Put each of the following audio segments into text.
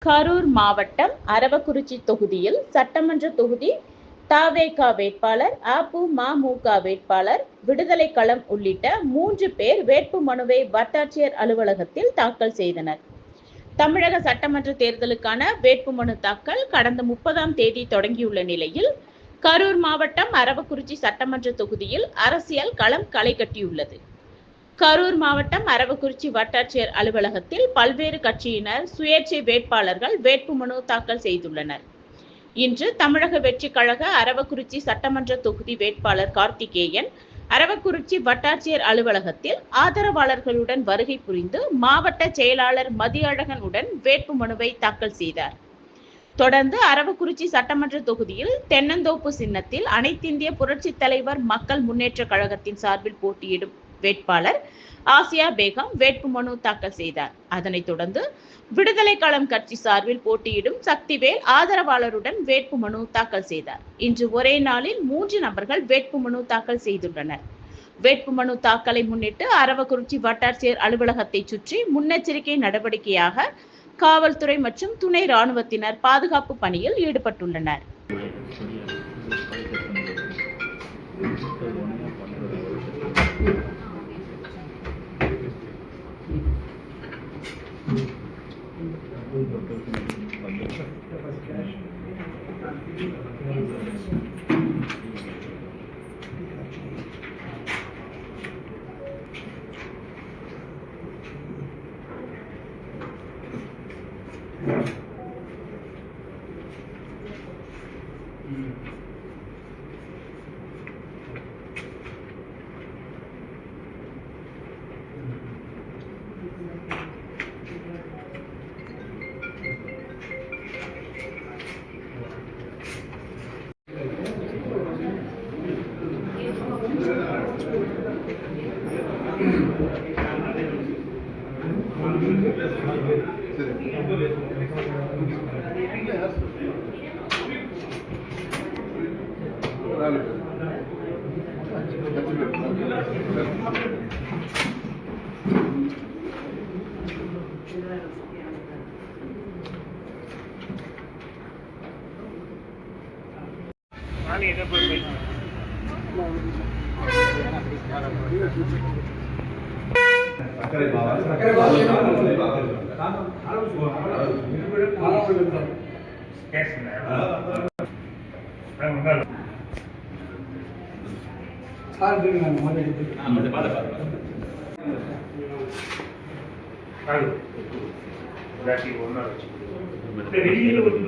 கரூர் மாவட்டம் அரவக்குறிச்சி தொகுதியில் சட்டமன்ற தொகுதி தவேக வேட்பாளர், அ.பு.ம.மு.க வேட்பாளர், விடுதலை களம் உள்ளிட்ட 3 பேர் வேட்புமனுவை வட்டாட்சியர் அலுவலகத்தில் தாக்கல் செய்தனர். தமிழக சட்டமன்ற தேர்தலுக்கான வேட்புமனு தாக்கல் கடந்த 30ஆம் தேதி தொடங்கியுள்ள நிலையில், கரூர் மாவட்டம் அரவக்குறிச்சி சட்டமன்ற தொகுதியில் அரசியல் களம் களை கட்டியுள்ளது. கரூர் மாவட்டம் அரவக்குறிச்சி வட்டாட்சியர் அலுவலகத்தில் பல்வேறு கட்சியினர், சுயேட்சை வேட்பாளர்கள் வேட்புமனு தாக்கல் செய்துள்ளனர். இன்று தமிழக வெற்றி கழக அரவக்குறிச்சி சட்டமன்ற தொகுதி வேட்பாளர் கார்த்திகேயன் அரவக்குறிச்சி வட்டாட்சியர் அலுவலகத்தில் ஆதரவாளர்களுடன் வருகை புரிந்து மாவட்ட செயலாளர் மதியழகன் உடன் வேட்புமனுவை தாக்கல் செய்தார். தொடர்ந்து அரவக்குறிச்சி சட்டமன்ற தொகுதியில் தென்னந்தோப்பு சின்னத்தில் அனைத்திந்திய புரட்சி தலைவர் மக்கள் முன்னேற்ற கழகத்தின் சார்பில் போட்டியிடும் வேட்பாளர் ஆசியா பேகம் வேட்புமனு தாக்கல் செய்தார். அதனைத் தொடர்ந்து விடுதலை களம் கட்சி சார்பில் போட்டியிடும் சக்திவேல் ஆதரவாளருடன் வேட்புமனு தாக்கல் செய்தார். இன்று ஒரே நாளில் 3 நபர்கள் வேட்புமனு தாக்கல் செய்துள்ளனர். வேட்புமனு தாக்கலை முன்னிட்டு அரவக்குறிச்சி வட்டாட்சியர் அலுவலகத்தை சுற்றி முன்னெச்சரிக்கை நடவடிக்கையாக காவல்துறை மற்றும் துணை ராணுவத்தினர் பாதுகாப்பு பணியில் ஈடுபட்டுள்ளனர்.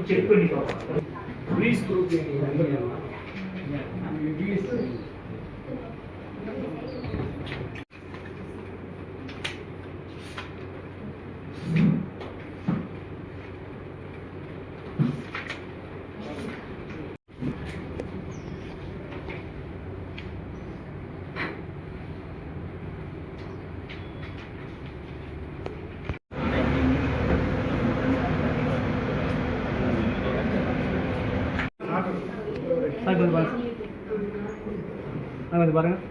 செக் பண்ணி பார்ப்போம். பாருங்க.